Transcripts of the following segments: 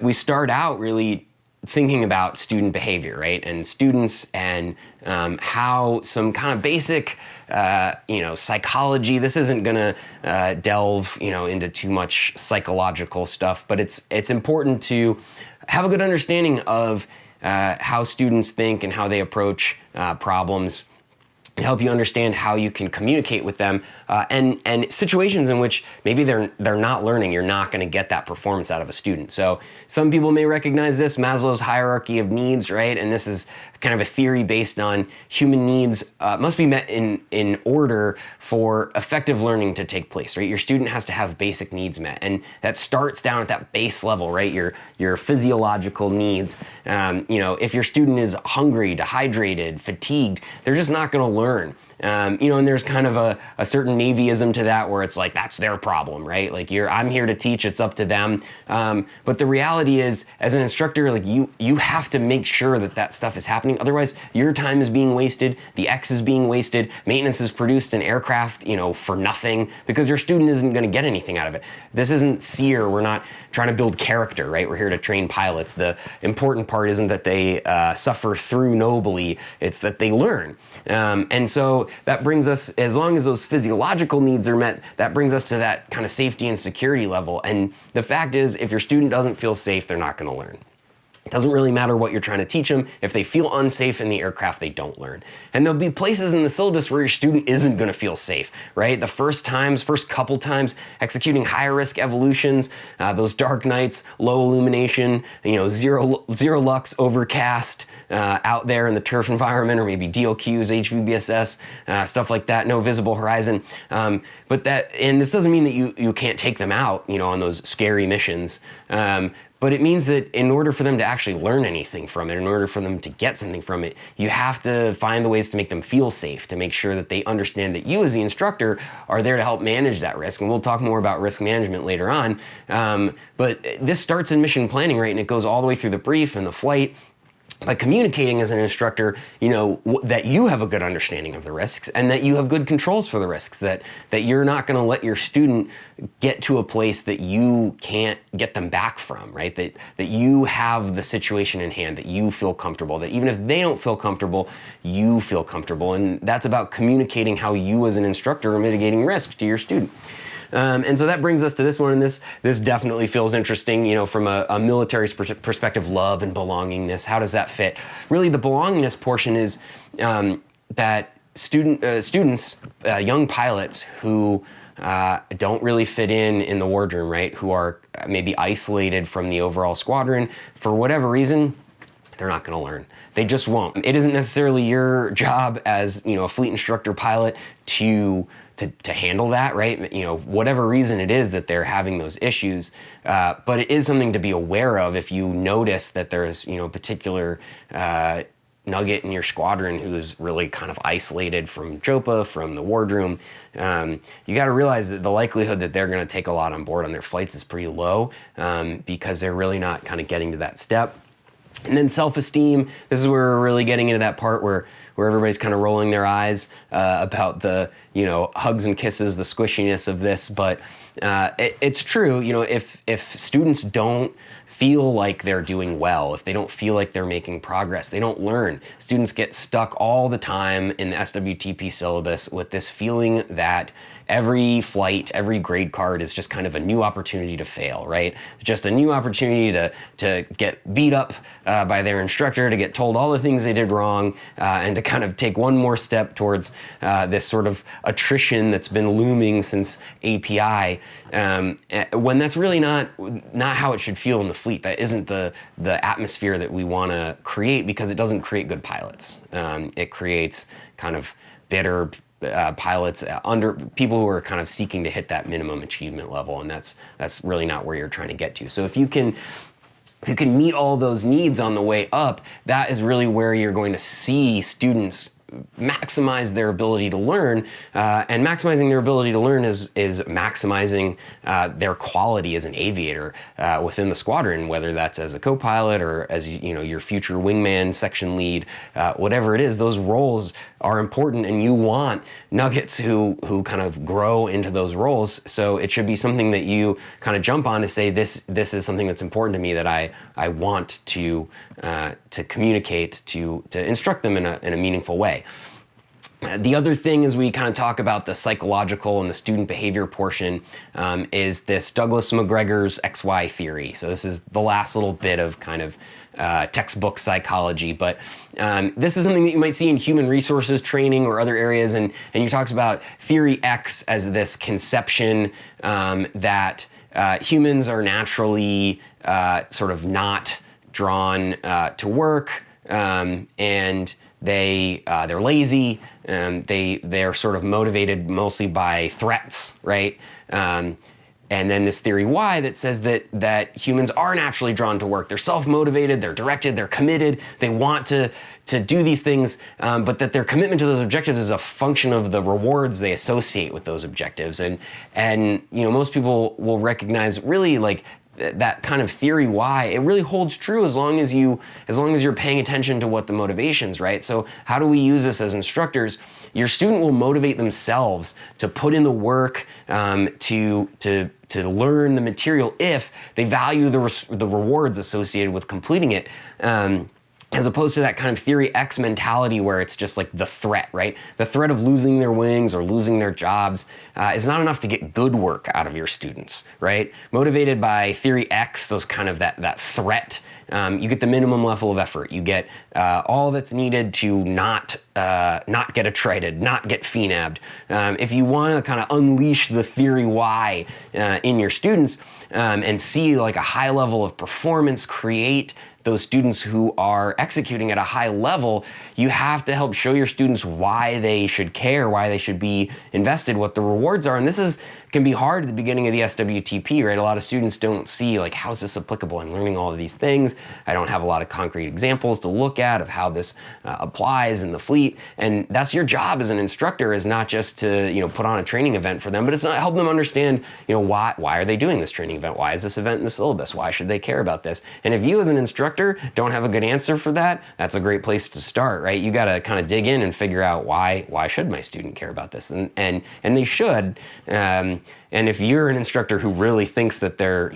we start out really thinking about student behavior, right? And students and how some kind of basic, psychology. This isn't gonna delve, into too much psychological stuff, but it's important to have a good understanding of how students think and how they approach problems, and help you understand how you can communicate with them, and situations in which maybe they're not learning, you're not going to get that performance out of a student. So some people may recognize this, Maslow's hierarchy of needs, right? And this is kind of a theory based on human needs must be met in order for effective learning to take place, right? Your student has to have basic needs met, and that starts down at that base level, right? Your physiological needs. If your student is hungry, dehydrated, fatigued, they're just not going to learn. And there's kind of a certain Navyism to that, where it's like, that's their problem, right? Like, I'm here to teach, it's up to them. But the reality is, as an instructor, like you have to make sure that stuff is happening. Otherwise, your time is being wasted, the X is being wasted, maintenance is produced in aircraft, for nothing, because your student isn't going to get anything out of it. This isn't SEER. We're not trying to build character, right? We're here to train pilots. The important part isn't that they suffer through nobly, it's that they learn. And so that brings us, as long as those physiological needs are met, that brings us to that kind of safety and security level. And the fact is, if your student doesn't feel safe, they're not going to learn. It doesn't really matter what you're trying to teach them. If they feel unsafe in the aircraft, they don't learn. And there'll be places in the syllabus where your student isn't going to feel safe, right? The first couple times, executing higher risk evolutions, those dark nights, low illumination, zero lux, overcast, out there in the turf environment, or maybe DLQs, HVBSS, stuff like that, no visible horizon. And this doesn't mean that you can't take them out, on those scary missions. But it means that in order for them to actually learn anything from it, in order for them to get something from it, you have to find the ways to make them feel safe, to make sure that they understand that you as the instructor are there to help manage that risk. And we'll talk more about risk management later on. But this starts in mission planning, right? And it goes all the way through the brief and the flight. By communicating as an instructor, that you have a good understanding of the risks, and that you have good controls for the risks, that you're not going to let your student get to a place that you can't get them back from, right? That you have the situation in hand, that you feel comfortable, that even if they don't feel comfortable, you feel comfortable. And that's about communicating how you as an instructor are mitigating risk to your student. And so that brings us to this one, and this definitely feels interesting, from a military perspective, love and belongingness. How does that fit? Really, the belongingness portion is that students, young pilots who don't really fit in the wardroom, right? Who are maybe isolated from the overall squadron for whatever reason. They're not going to learn. They just won't. It isn't necessarily your job as a fleet instructor pilot to handle that, right? Whatever reason it is that they're having those issues, but it is something to be aware of if you notice that there's a particular nugget in your squadron who's really kind of isolated from JOPA, from the wardroom. You got to realize that the likelihood that they're going to take a lot on board on their flights is pretty low, because they're really not kind of getting to that step. And then self-esteem, this is where we're really getting into that part where everybody's kind of rolling their eyes about the, hugs and kisses, the squishiness of this. But it's true, if students don't feel like they're doing well, if they don't feel like they're making progress, they don't learn. Students get stuck all the time in the SWTP syllabus with this feeling that every flight, every grade card is just kind of a new opportunity to fail, right? Just a new opportunity to get beat up by their instructor, to get told all the things they did wrong, and to kind of take one more step towards this sort of attrition that's been looming since API, when that's really not how it should feel in the fleet. That isn't the atmosphere that we want to create, because it doesn't create good pilots. It creates kind of bitter pilots under people who are kind of seeking to hit that minimum achievement level, and that's really not where you're trying to get to. So if you can meet all those needs on the way up, that is really where you're going to see students maximize their ability to learn, and maximizing their ability to learn is maximizing their quality as an aviator within the squadron, whether that's as a co-pilot or as your future wingman, section lead, whatever it is. Those roles are important, and you want nuggets who kind of grow into those roles. So it should be something that you kind of jump on to say, this is something that's important to me, that I want to communicate to instruct them in a meaningful way. The other thing as we kind of talk about the psychological and the student behavior portion is this Douglas McGregor's XY theory. So this is the last little bit of kind of textbook psychology, but this is something that you might see in human resources training or other areas, and he talks about theory X as this conception that humans are naturally sort of not drawn to work, and they're lazy, they're sort of motivated mostly by threats, right? And then this theory Y that says that humans are naturally drawn to work. They're self-motivated, they're directed, they're committed, they want to do these things, but that their commitment to those objectives is a function of the rewards they associate with those objectives. And most people will recognize really like that kind of theory Y, it really holds true as long as you're paying attention to what the motivations, right? So how do we use this as instructors? Your student will motivate themselves to put in the work, to learn the material if they value the rewards associated with completing it. As opposed to that kind of theory X mentality where it's just like the threat, right? The threat of losing their wings or losing their jobs is not enough to get good work out of your students, right? Motivated by theory X, those kind of that threat, you get the minimum level of effort. You get all that's needed to not get attrited, not get phnabbed. If you want to kind of unleash the theory Y in your students and see like a high level of performance, create those students who are executing at a high level, you have to help show your students why they should care, why they should be invested, what the rewards are. And this can be hard at the beginning of the SWTP, right? A lot of students don't see like, how is this applicable? I'm learning all of these things. I don't have a lot of concrete examples to look at of how this applies in the fleet. And that's your job as an instructor, is not just to, put on a training event for them, but it's not help them understand, why are they doing this training event? Why is this event in the syllabus? Why should they care about this? And if you as an instructor don't have a good answer for that, that's a great place to start, right? You got to kind of dig in and figure out why should my student care about this? And they should. And if you're an instructor who really thinks that there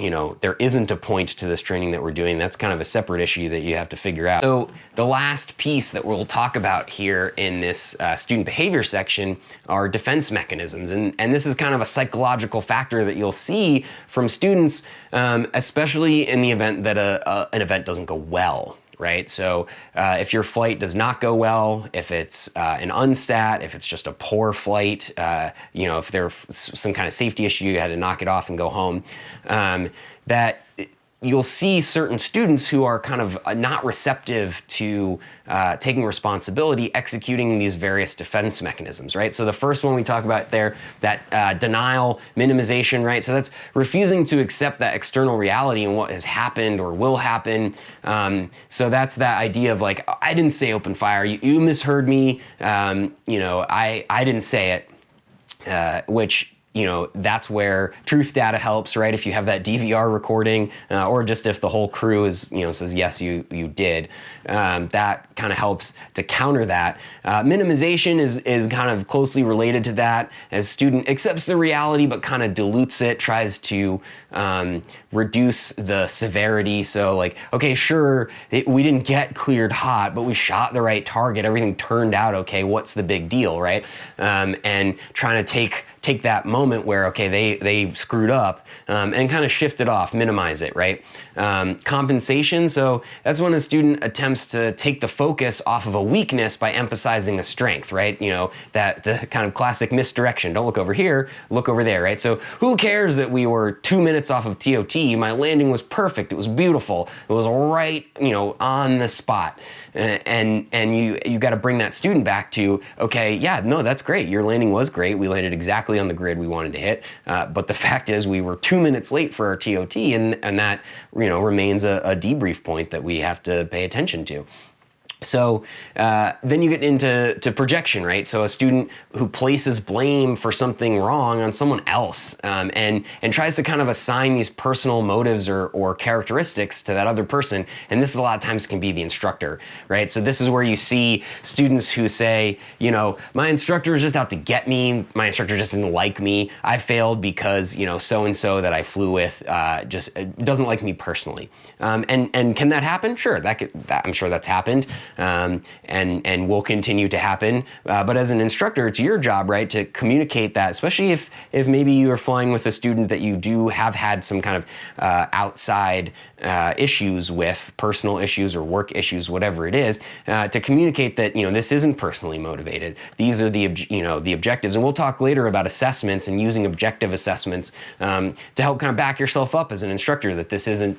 isn't a point to this training that we're doing, that's kind of a separate issue that you have to figure out. So the last piece that we'll talk about here in this student behavior section are defense mechanisms. And this is kind of a psychological factor that you'll see from students, especially in the event that an event doesn't go well. Right? So if your flight does not go well, if it's an unstat, if it's just a poor flight, if there's some kind of safety issue, you had to knock it off and go home, that you'll see certain students who are kind of not receptive to taking responsibility, executing these various defense mechanisms, right? So the first one we talk about there, that denial, minimization, right? So that's refusing to accept that external reality and what has happened or will happen. So that's that idea of like, I didn't say open fire, you misheard me, I didn't say it, which that's where truth data helps, right? If you have that DVR recording, or just if the whole crew says, yes, you did, that kind of helps to counter that. Minimization is kind of closely related to that, as student accepts the reality, but kind of dilutes it, tries to reduce the severity. So like, okay, sure, we didn't get cleared hot, but we shot the right target. Everything turned out okay. What's the big deal, right? And trying to take that moment where, okay, they screwed up, and kind of shift it off, minimize it, right? Compensation, so that's when a student attempts to take the focus off of a weakness by emphasizing a strength, right? That the kind of classic misdirection. Don't look over here, look over there, right? So who cares that we were 2 minutes off of TOT? My landing was perfect, it was beautiful, it was right, on the spot. And you got to bring that student back to, okay, yeah, no, that's great. Your landing was great. We landed exactly on the grid we wanted to hit. But the fact is we were 2 minutes late for our TOT, and that, remains a debrief point that we have to pay attention to. So then you get into projection, right? So a student who places blame for something wrong on someone else, and tries to kind of assign these personal motives or characteristics to that other person. And this a lot of times can be the instructor, right? So this is where you see students who say, you know, my instructor is just out to get me. My instructor just didn't like me. I failed because, you know, so-and-so that I flew with just doesn't like me personally. And can that happen? Sure, I'm sure that's happened. And will continue to happen. But as an instructor, it's your job, right, to communicate that, especially if maybe you are flying with a student that you do have had some kind of outside issues with, personal issues or work issues, whatever it is, to communicate that, you know, this isn't personally motivated. These are the objectives. And we'll talk later about assessments and using objective assessments to help kind of back yourself up as an instructor, that this isn't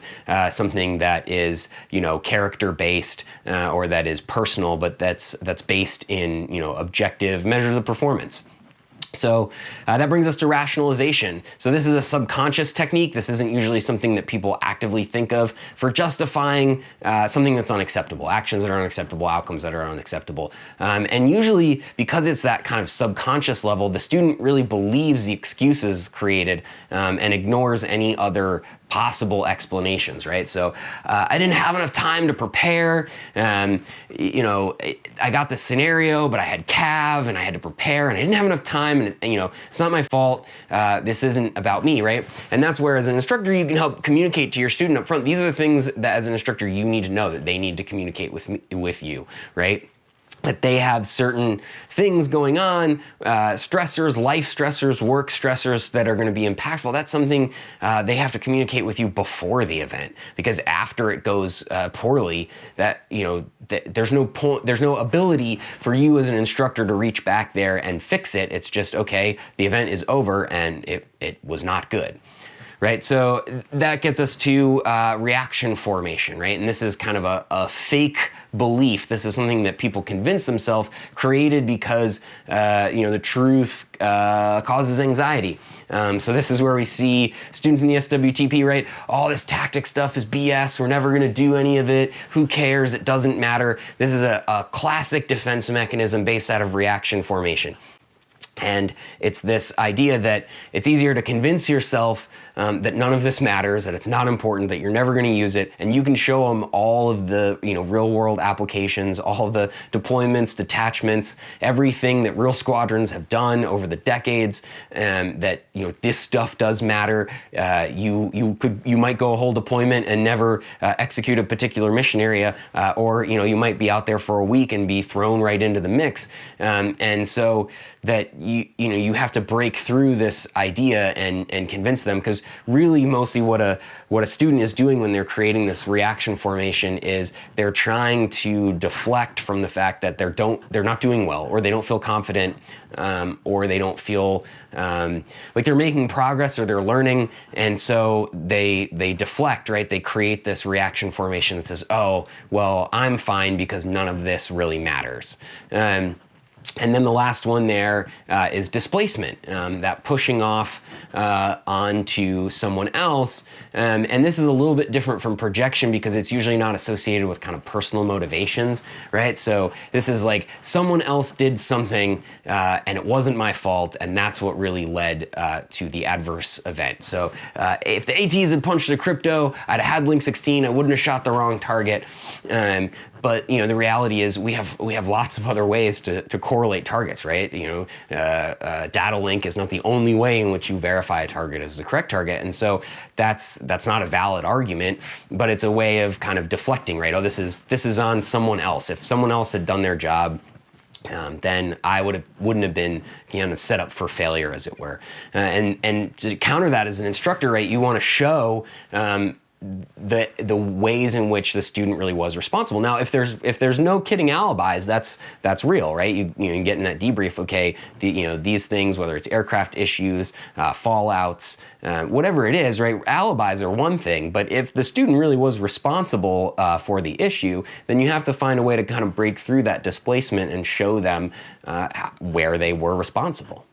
something that is, you know, character-based or that is personal, but that's based in, you know, objective measures of performance. So that brings us to rationalization. So this is a subconscious technique. This isn't usually something that people actively think of for justifying something that's unacceptable, actions that are unacceptable, outcomes that are unacceptable. And usually, because it's that kind of subconscious level, the student really believes the excuses created and ignores any other possible explanations, right? So I didn't have enough time to prepare. You know, I got the scenario, but I had CAV and I had to prepare and I didn't have enough time, and you know, it's not my fault. This isn't about me, right? And that's where, as an instructor, you can help communicate to your student up front. These are the things that, as an instructor, you need to know, that they need to communicate with you, right? That they have certain things going on, stressors, life stressors, work stressors that are going to be impactful. That's something they have to communicate with you before the event, because after it goes poorly, that, you know, there's no ability for you as an instructor to reach back there and fix it. It's just, okay, the event is over and it was not good. Right, so that gets us to reaction formation, right? And this is kind of a fake belief. This is something that people convince themselves, created because you know, the truth causes anxiety. So this is where we see students in the SWTP, right? All this tactic stuff is BS. We're never going to do any of it. Who cares? It doesn't matter. This is a classic defense mechanism based out of reaction formation. And it's this idea that it's easier to convince yourself that none of this matters, that it's not important, that you're never going to use it, and you can show them all of the, you know, real-world applications, all of the deployments, detachments, everything that real squadrons have done over the decades, that, you know, this stuff does matter. You might go a whole deployment and never execute a particular mission area, or, you know, you might be out there for a week and be thrown right into the mix, and so that you have to break through this idea and convince them, because really mostly what a student is doing when they're creating this reaction formation is they're trying to deflect from the fact that they're not doing well, or they don't feel confident, or they don't feel like they're making progress or they're learning, and so they deflect, right? They create this reaction formation that says, oh, well, I'm fine because none of this really matters. And then the last one there is displacement, that pushing off onto someone else. And this is a little bit different from projection because it's usually not associated with kind of personal motivations, right? So this is like someone else did something and it wasn't my fault, and that's what really led to the adverse event. So if the ATs had punched the crypto, I'd have had Link 16, I wouldn't have shot the wrong target. But you know, the reality is we have lots of other ways to correlate targets, right? You know, data link is not the only way in which you verify a target as the correct target, and so that's not a valid argument, but it's a way of kind of deflecting, right? Oh, this is on someone else. If someone else had done their job, then I wouldn't have been kind of set up for failure, as it were. And to counter that as an instructor, right, you want to show the ways in which the student really was responsible. Now, if there's no kidding alibis, that's real, right? You get in that debrief, okay, these things, whether it's aircraft issues, fallouts, whatever it is, right? Alibis are one thing, but if the student really was responsible for the issue, then you have to find a way to kind of break through that displacement and show them where they were responsible.